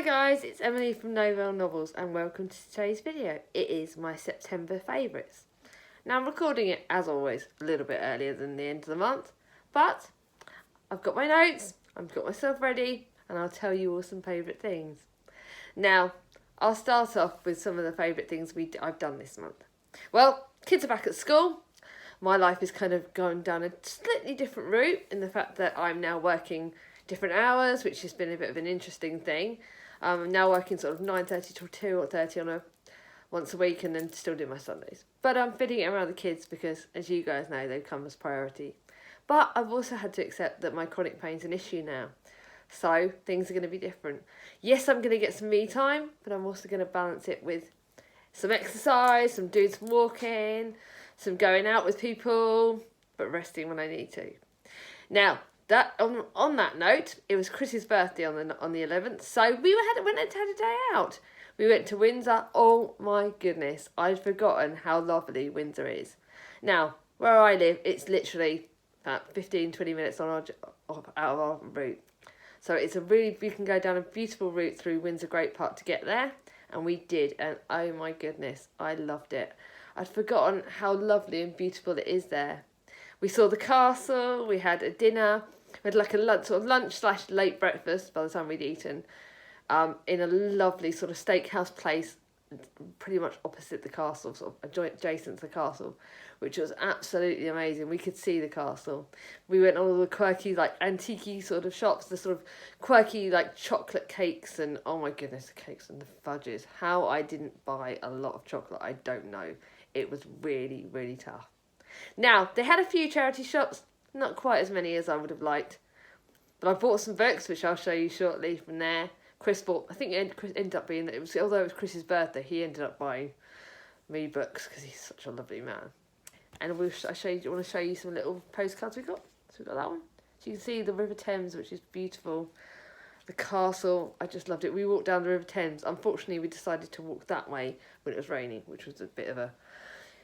Hi guys, it's Emily from Novell Novels and welcome to today's video. It is my September favourites. Now I'm recording it, as always, a little bit earlier than the end of the month, but I've got my notes, I've got myself ready, and I'll tell you all some favourite things. Now, I'll start off with some of the favourite things I've done this month. Well, kids are back at school. My life is kind of going down a slightly different route in the fact that I'm now working different hours, which has been a bit of an interesting thing. I'm now working sort of 9:30 till 2:30 on once a week, and then still do my Sundays. But I'm fitting it around the kids because, as you guys know, they come as priority. But I've also had to accept that my chronic pain's an issue now. So things are going to be different. Yes, I'm going to get some me time, but I'm also going to balance it with some exercise, some doing some walking, some going out with people, but resting when I need to. Now, that on that note, it was Chris's birthday on the 11th, so we went and had a day out. We went to Windsor. Oh my goodness, I'd forgotten how lovely Windsor is. Now, where I live, it's literally about 15-20 minutes out of our route. So we can go down a beautiful route through Windsor Great Park to get there, and we did, and oh my goodness, I loved it. I'd forgotten how lovely and beautiful it is there. We saw the castle, we had a dinner, we had like a lunch/late breakfast by the time we'd eaten, in a lovely sort of steakhouse place, pretty much opposite the castle, sort of adjacent to the castle, which was absolutely amazing. We could see the castle. We went on all the quirky, like, antique sort of shops, the sort of quirky, like, chocolate cakes, and oh my goodness, the cakes and the fudges. How I didn't buy a lot of chocolate, I don't know. It was really, really tough. Now, they had a few charity shops, not quite as many as I would have liked, but I bought some books, which I'll show you shortly from there. Chris bought, I think it ended up being that although it was Chris's birthday, he ended up buying me books because he's such a lovely man. And I want to show you some little postcards we got. So we got that one. So you can see the River Thames, which is beautiful. The castle, I just loved it. We walked down the River Thames. Unfortunately, we decided to walk that way when it was raining, which was a bit of a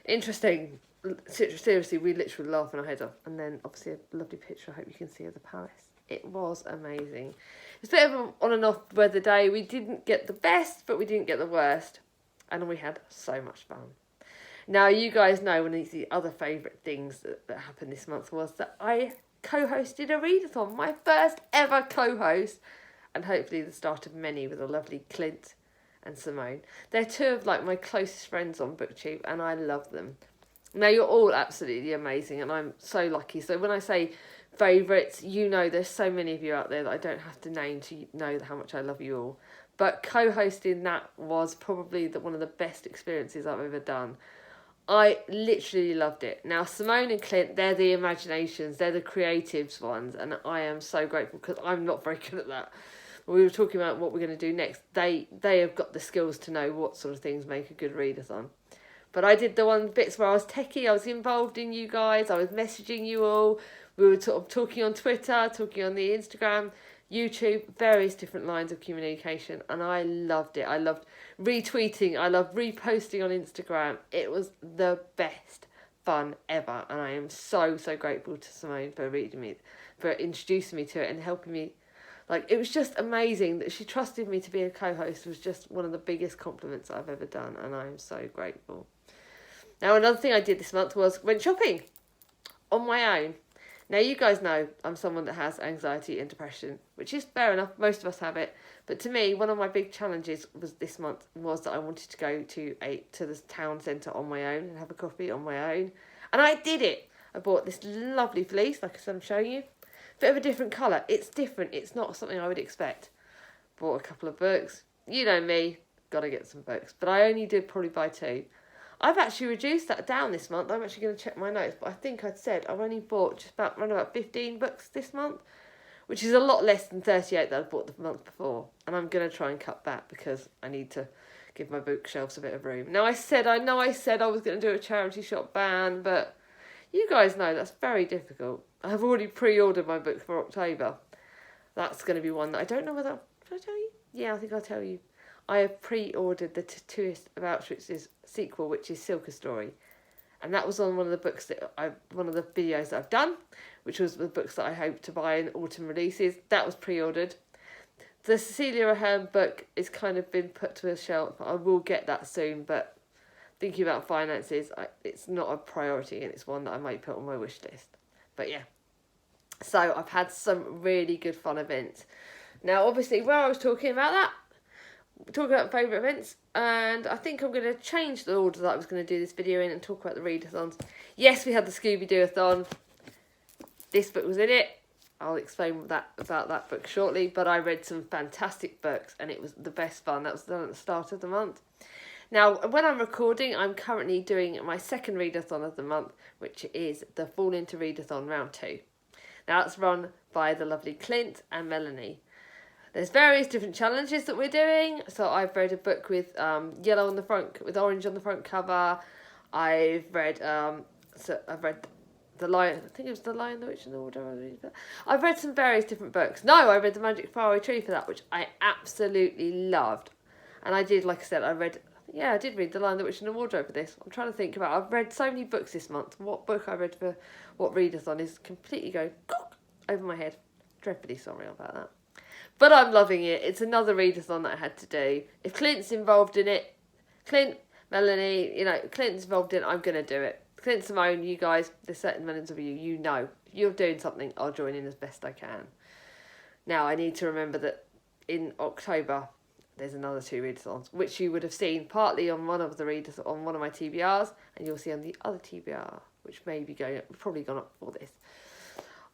interesting. Seriously, we literally laughing our heads off. And then obviously a lovely picture, I hope you can see, of the palace. It was amazing. It's a bit of an on and off weather day. We didn't get the best, but we didn't get the worst. And we had so much fun. Now, you guys know one of the other favourite things that happened this month was that I co-hosted a readathon. My first ever co-host. And hopefully the start of many with the lovely Clint and Simone. They're two of like my closest friends on BookTube, and I love them. Now, you're all absolutely amazing, and I'm so lucky. So when I say favourites, you know there's so many of you out there that I don't have to name to know how much I love you all. But co-hosting that was probably one of the best experiences I've ever done. I literally loved it. Now, Simone and Clint, they're the imaginations, they're the creatives ones, and I am so grateful because I'm not very good at that. We were talking about what we're going to do next. They have got the skills to know what sort of things make a good readathon. But I did the bits where I was techie, I was involved in you guys, I was messaging you all. We were sort of talking on Twitter, talking on the Instagram, YouTube, various different lines of communication, and I loved it. I loved retweeting, I loved reposting on Instagram. It was the best fun ever, and I am so, so grateful to Simone for introducing me to it and helping me. Like, it was just amazing that she trusted me to be a co-host. Was just one of the biggest compliments I've ever done, and I am so grateful. Now, another thing I did this month was went shopping on my own. Now, you guys know I'm someone that has anxiety and depression, which is fair enough. Most of us have it. But to me, one of my big challenges this month was that I wanted to go to the town centre on my own and have a coffee on my own. And I did it. I bought this lovely fleece, like I said, I'm showing you. Bit of a different colour. It's different. It's not something I would expect. Bought a couple of books. You know me. Got to get some books. But I only did probably buy 2. I've actually reduced that down this month. I'm actually going to check my notes, but I think I'd said I've only bought around about 15 books this month, which is a lot less than 38 that I bought the month before. And I'm going to try and cut back because I need to give my bookshelves a bit of room. Now, I know I said I was going to do a charity shop ban, but you guys know that's very difficult. I've already pre-ordered my book for October. That's going to be one that I don't know whether... Did I tell you? Yeah, I think I'll tell you. I have pre-ordered the Tattooist of Auschwitz's sequel, which is Silka Story. And that was on one of the videos that I've done, which was the books that I hope to buy in autumn releases. That was pre-ordered. the Cecilia Ahern book is kind of been put to a shelf. I will get that soon, but thinking about finances, it's not a priority, and it's one that I might put on my wish list. But yeah, so I've had some really good fun events. Now, obviously, where I was talking about favourite events, and I think I'm going to change the order that I was going to do this video in and talk about the readathons. Yes, we had the Scooby-Doo-a-thon. This book was in it. I'll explain about that book shortly, but I read some fantastic books, and it was the best fun. That was done at the start of the month. Now, when I'm recording, I'm currently doing my second readathon of the month, which is the Fall Into Readathon Round 2. Now, that's run by the lovely Clint and Melanie. There's various different challenges that we're doing. So I've read a book with yellow on the front, with orange on the front cover. I've read The Lion, I think it was The Lion, the Witch and the Wardrobe. I've read some various different books. No, I read The Magic Faraway Tree for that, which I absolutely loved. And I did, like I said, I did read The Lion, the Witch and the Wardrobe for this. I'm trying to think about I've read so many books this month. What book I read for what readathon is completely going over my head. Dreadfully sorry about that. But I'm loving it. It's another readathon that I had to do. If Clint's involved in it, Clint, Melanie, Clint's involved in it, I'm going to do it. Clint, Simone, you guys, there's certain millions of you, if you're doing something, I'll join in as best I can. Now, I need to remember that in October, there's another 2 readathons, which you would have seen partly on one of my TBRs, and you'll see on the other TBR, which may be probably gone up for this.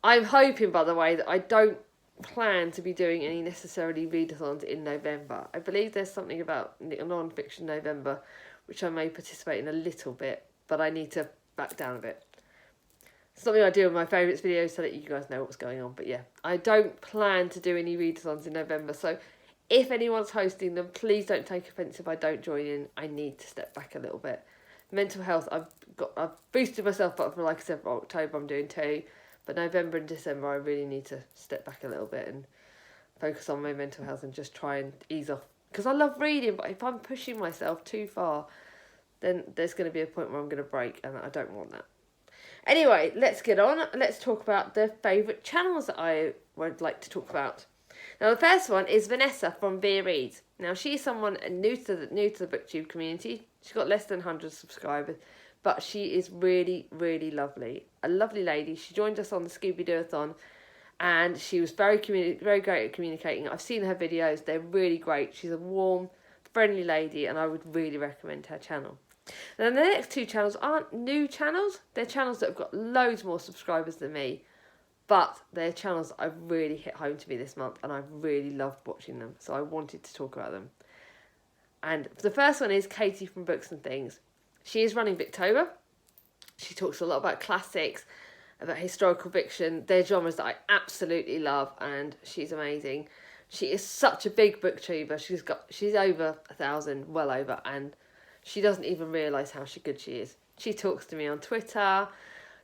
I'm hoping, by the way, that I don't plan to be doing any necessarily readathons in November. I believe there's something about non-fiction November, which I may participate in a little bit, but I need to back down a bit. Something I do in my favourites videos so that you guys know what's going on. But yeah, I don't plan to do any readathons in November. So if anyone's hosting them, please don't take offence if I don't join in. I need to step back a little bit. Mental health, I've boosted myself up for, like I said, for October I'm doing 2. But November and December I really need to step back a little bit and focus on my mental health and just try and ease off. Because I love reading, but if I'm pushing myself too far, then there's going to be a point where I'm going to break, and I don't want that. Anyway, let's get on. Let's talk about the favourite channels that I would like to talk about. Now, the first one is Vanessa from Via Reads. Now, she's someone new to the BookTube community. She's got less than 100 subscribers, but she is really, really lovely. A lovely lady. She joined us on the Scooby-Doo-a-thon, and she was very great at communicating. I've seen her videos. They're really great. She's a warm, friendly lady, and I would really recommend her channel. Now, the next 2 channels aren't new channels. They're channels that have got loads more subscribers than me, but they're channels that have really hit home to me this month, and I've really loved watching them, so I wanted to talk about them. And the first one is Katie from Books and Things. She is running Booktober. She talks a lot about classics, about historical fiction. They're genres that I absolutely love, and she's amazing. She is such a big booktuber. She's over 1,000, well over, and she doesn't even realise how good she is. She talks to me on Twitter.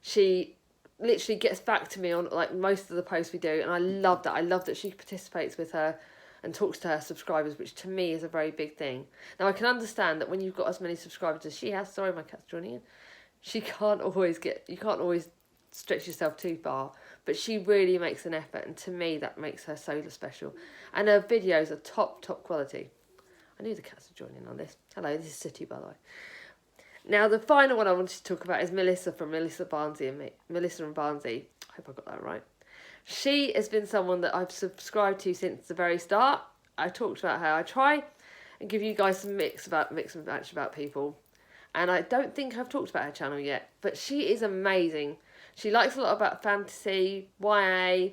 She literally gets back to me on like most of the posts we do, and I love that. I love that she participates with her and talks to her subscribers, which to me is a very big thing. Now, I can understand that when you've got as many subscribers as she has, sorry, my cat's joining in, you can't always stretch yourself too far, but she really makes an effort, and to me that makes her so special. And her videos are top quality. I knew the cats were joining on this. Hello, this is City, by the way. Now, the final one I wanted to talk about is Melissa from Melissa and Barnsey. I hope I got that right. She has been someone that I've subscribed to since the very start. I talked about her. I try and give you guys some mix and match about people. And I don't think I've talked about her channel yet, but she is amazing. She likes a lot about fantasy, YA,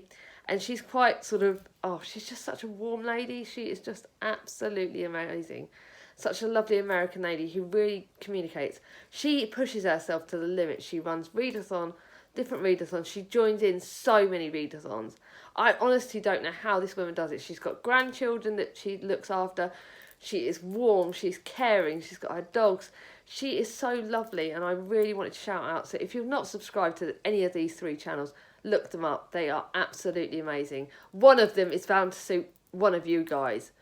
and she's quite she's just such a warm lady. She is just absolutely amazing. Such a lovely American lady who really communicates. She pushes herself to the limit. She runs different readathons. She joins in so many readathons. I honestly don't know how this woman does it. She's got grandchildren that she looks after. She is warm. She's caring. She's got her dogs. She is so lovely, and I really wanted to shout out. So if you've not subscribed to any of these 3 channels, look them up. They are absolutely amazing. One of them is bound to suit one of you guys,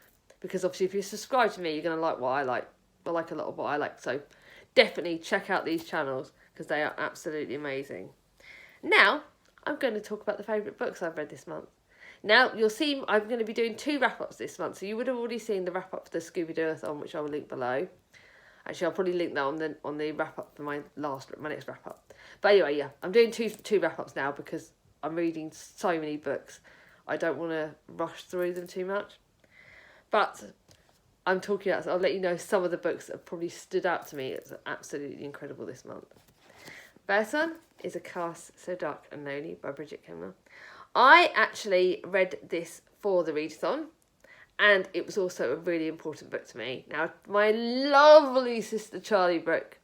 because obviously if you subscribe to me, you're going to like what I like. I like a lot of what I like. So definitely check out these channels because they are absolutely amazing. Now, I'm going to talk about the favourite books I've read this month. Now, you'll see I'm going to be doing 2 wrap-ups this month. So you would have already seen the wrap-up for the Scooby-Doo-a-thon, which I will link below. Actually, I'll probably link that on the wrap-up for my next wrap-up. But anyway, yeah, I'm doing two wrap-ups now because I'm reading so many books. I don't want to rush through them too much. But I'm talking about, so I'll let you know some of the books that have probably stood out to me. It's absolutely incredible this month. First one is A Cast So Dark and Lonely by Bridget Kemner. I actually read this for the readathon, and it was also a really important book to me. Now, my lovely sister Charlie book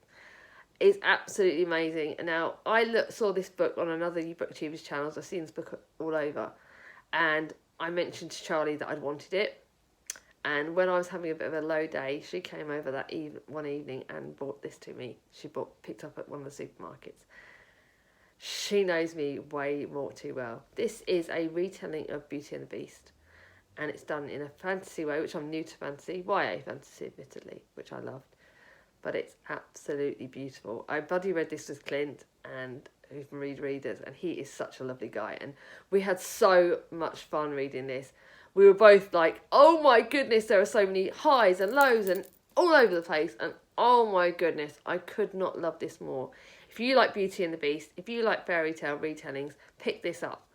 is absolutely amazing. And now, I saw this book on another BookTubers channels. I've seen this book all over. And I mentioned to Charlie that I'd wanted it. And when I was having a bit of a low day, she came over that one evening and bought this to me. She picked up at one of the supermarkets. She knows me way more too well. This is a retelling of Beauty and the Beast. And it's done in a fantasy way, which I'm new to fantasy. YA fantasy, admittedly, which I loved. But it's absolutely beautiful. I buddy read this with Clint, and who's from Read Readers, and he is such a lovely guy. And we had so much fun reading this. We were both like, oh my goodness, there are so many highs and lows and all over the place. And oh my goodness, I could not love this more. If you like Beauty and the Beast, if you like fairy tale retellings, pick this up.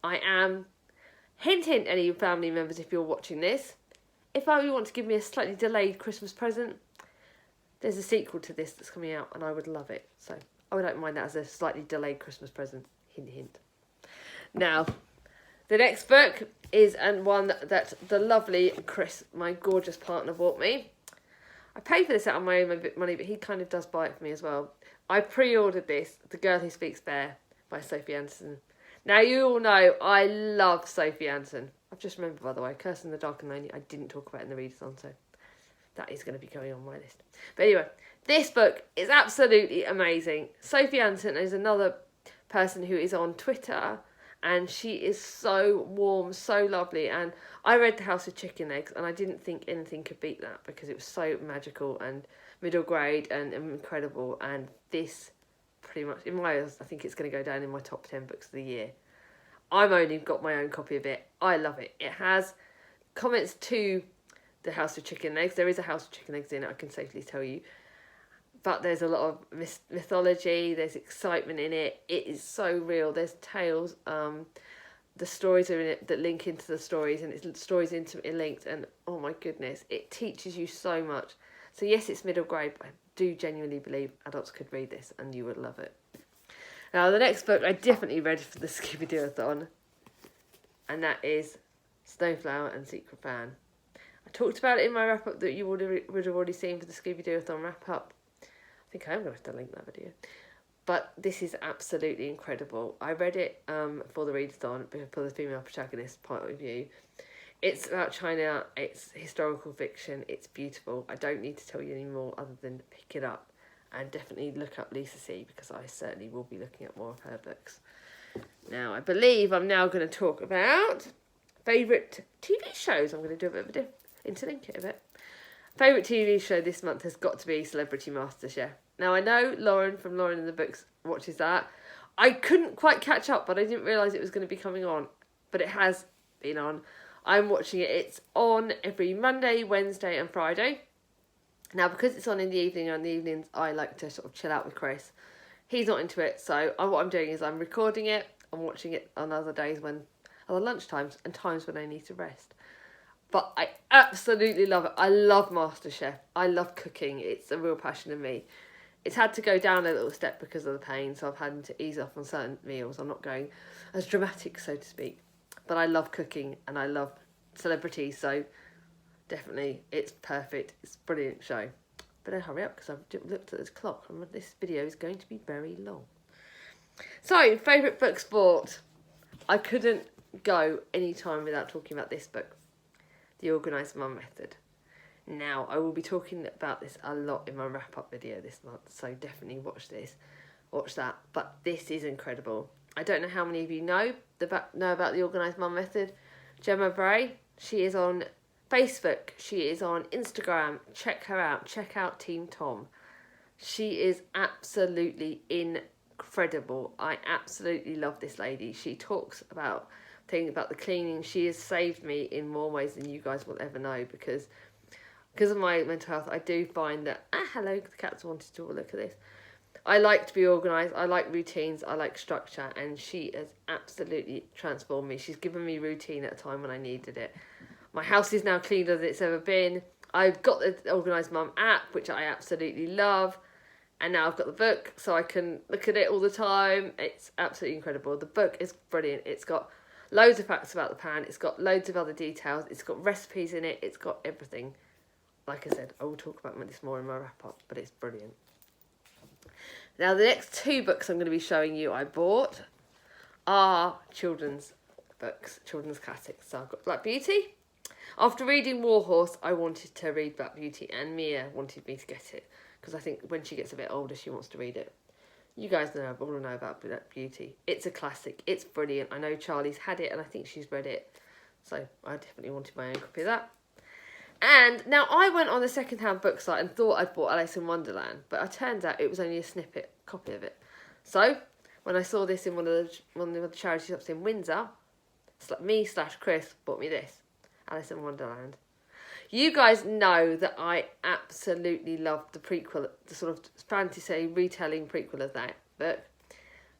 I am, hint, any family members if you're watching this, if you want to give me a slightly delayed Christmas present, there's a sequel to this that's coming out and I would love it. So I don't mind that as a slightly delayed Christmas present. Hint, hint. Now, the next book is one that the lovely Chris, my gorgeous partner, bought me. I paid for this out of my own money, but he kind of does buy it for me as well. I pre-ordered this, The Girl Who Speaks Bear by Sophie Anderson. Now, you all know I love Sophie Anderson. I've just remembered, by the way, Curse in the Dark and Lonely, I didn't talk about in the readathon, so that is going to be going on my list. But anyway, this book is absolutely amazing. Sophie Anderson is another person who is on Twitter, and she is so warm, so lovely. And I read The House of Chicken Eggs, and I didn't think anything could beat that because it was so magical and middle grade and incredible. And this, pretty much, in my eyes, I think it's going to go down in my top 10 books of the year. I've only got my own copy of it. I love it. It has comments to The House of Chicken Eggs. There is a House of Chicken Eggs in it, I can safely tell you. But there's a lot of mythology, there's excitement in it. It is so real. There's tales, the stories are in it that link into the stories, and it's stories intimately linked, and oh my goodness, it teaches you so much. So yes, it's middle grade, but I do genuinely believe adults could read this and you would love it. Now, the next book I definitely read for the Scooby-Doo-a-thon, and that is Snowflower and Secret Fan. I talked about it in my wrap-up that you would have already seen for the Scooby-Doo-a-thon wrap-up. I think I am going to have to link that video. But this is absolutely incredible. I read it for the readathon, for the female protagonist point of view. It's about China, it's historical fiction, it's beautiful. I don't need to tell you any more other than pick it up. And definitely look up Lisa C, because I certainly will be looking at more of her books. Now, I believe I'm now going to talk about favourite TV shows. I'm going to do a bit of interlink it a bit. Favourite TV show this month has got to be Celebrity MasterChef. Now, I know Lauren from Lauren in the Books watches that. I couldn't quite catch up, but I didn't realise it was going to be coming on. But it has been on. I'm watching it. It's on every Monday, Wednesday and Friday. Now, because it's on in the evening, on the evenings, I like to sort of chill out with Chris. He's not into it, so what I'm doing is I'm recording it. I'm watching it on other days other lunchtimes and times when I need to rest. But I absolutely love it. I love MasterChef. I love cooking. It's a real passion of me. It's had to go down a little step because of the pain, so I've had to ease off on certain meals. I'm not going as dramatic, so to speak. But I love cooking and I love celebrities, so definitely it's perfect. It's a brilliant show. Better hurry up because I've looked at this clock and this video is going to be very long. So, favourite book sport. I couldn't go any time without talking about this book, The Organised Mum Method. Now, I will be talking about this a lot in my wrap-up video this month, so definitely watch that. But this is incredible. I don't know how many of you know about The Organised Mum Method. Gemma Bray, she is on Facebook, she is on Instagram. Check her out. Check out Team Tom. She is absolutely incredible. I absolutely love this lady. She talks about thing about the cleaning. She has saved me in more ways than you guys will ever know, because of my mental health. I do find that, hello, the cats wanted to look at this. I like to be organised, I like routines, I like structure, and she has absolutely transformed me. She's given me routine at a time when I needed it. My house is now cleaner than it's ever been. I've got the Organised Mum app, which I absolutely love, and now I've got the book, so I can look at it all the time. It's absolutely incredible. The book is brilliant. It's got loads of facts about the pan, it's got loads of other details, it's got recipes in it, it's got everything. Like I said, I will talk about this more in my wrap-up, but it's brilliant. Now, the next 2 books I'm going to be showing you I bought are children's books, children's classics. So I've got Black Beauty. After reading Warhorse, I wanted to read Black Beauty, and Mia wanted me to get it, because I think when she gets a bit older, she wants to read it. You guys all know about Black Beauty. It's a classic. It's brilliant. I know Charlie's had it, and I think she's read it. So I definitely wanted my own copy of that. And now I went on the second-hand book site and thought I'd bought Alice in Wonderland, but it turns out it was only a snippet copy of it. So when I saw this in one of the charity shops in Windsor, Chris bought me this, Alice in Wonderland. You guys know that I absolutely loved the prequel, the sort of fantasy retelling prequel of that book.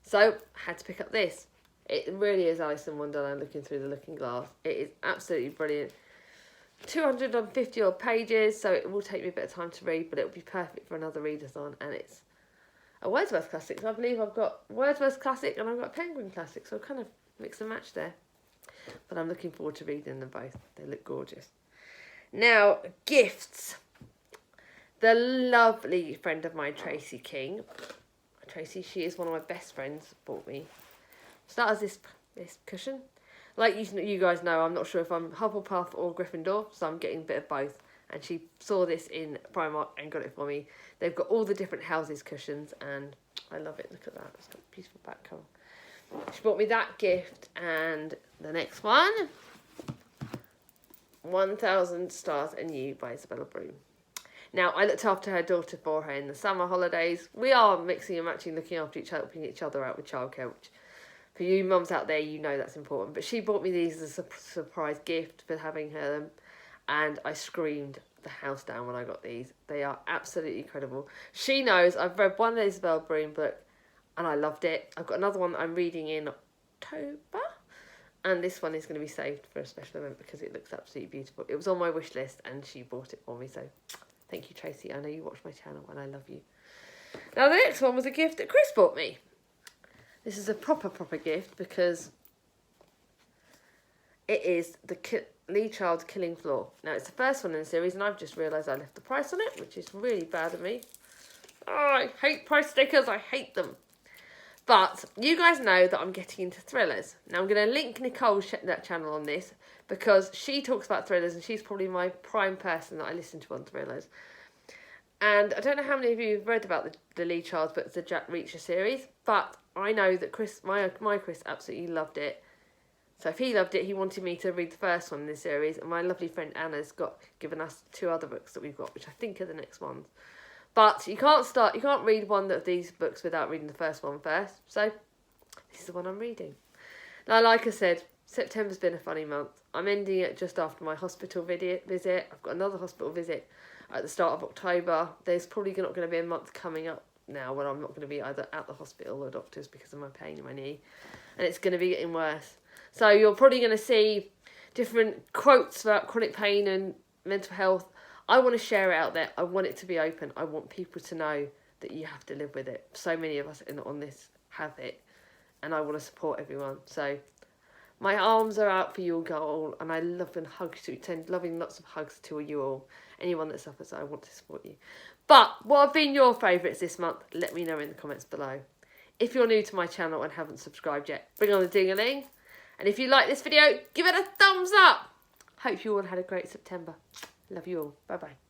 So I had to pick up this. It really is Alice in Wonderland looking through the looking glass. It is absolutely brilliant. 250 odd pages, so it will take me a bit of time to read, but it will be perfect for another readathon. And it's a Wordsworth classic, so I believe I've got Wordsworth classic and I've got Penguin classic, so I'll kind of mix and match there. But I'm looking forward to reading them both. They look gorgeous. Now, gifts. The lovely friend of mine, Tracy King. Tracy, she is one of my best friends, bought me. So that was this cushion. Like you guys know, I'm not sure if I'm Hufflepuff or Gryffindor, so I'm getting a bit of both. And she saw this in Primark and got it for me. They've got all the different houses cushions, and I love it. Look at that. It's got a beautiful back cover. She bought me that gift, and the next one, 1000 Stars and You by Isabella Broom. Now, I looked after her daughter for her in the summer holidays. We are mixing and matching, looking after each other, helping each other out with childcare, which for you mums out there, you know that's important. But she bought me these as a surprise gift for having her, and I screamed the house down when I got these. They are absolutely incredible. She knows I've read one Isabella Broom book, and I loved it. I've got another one that I'm reading in October, and this one is going to be saved for a special event because it looks absolutely beautiful. It was on my wish list, and she bought it for me, so thank you, Tracy. I know you watch my channel, and I love you. Now, the next one was a gift that Chris bought me. This is a proper gift because it is the Lee Child's Killing Floor. Now, it's the first one in the series, and I've just realised I left the price on it, which is really bad of me. Oh, I hate price stickers. I hate them. But you guys know that I'm getting into thrillers. Now, I'm going to link Nicole's channel on this because she talks about thrillers, and she's probably my prime person that I listen to on thrillers. And I don't know how many of you have read about the Lee Child's books, the Jack Reacher series, but I know that Chris, my Chris, absolutely loved it. So if he loved it, he wanted me to read the first one in this series, and my lovely friend Anna's given us 2 other books that we've got, which I think are the next ones. But you can't read one of these books without reading the first one first. So this is the one I'm reading. Now, like I said, September's been a funny month. I'm ending it just after my hospital visit. I've got another hospital visit at the start of October. There's probably not going to be a month coming up now when I'm not going to be either at the hospital or doctors because of my pain in my knee. And it's going to be getting worse. So you're probably going to see different quotes about chronic pain and mental health. I want to share it out there. I want it to be open. I want people to know that you have to live with it. So many of us on this have it. And I want to support everyone. So my arms are out for you all. And I love and send loving lots of hugs to you all. Anyone that suffers, I want to support you. But what have been your favourites this month? Let me know in the comments below. If you're new to my channel and haven't subscribed yet, bring on the ding-a-ling. And if you like this video, give it a thumbs up. Hope you all had a great September. Love you all. Bye-bye.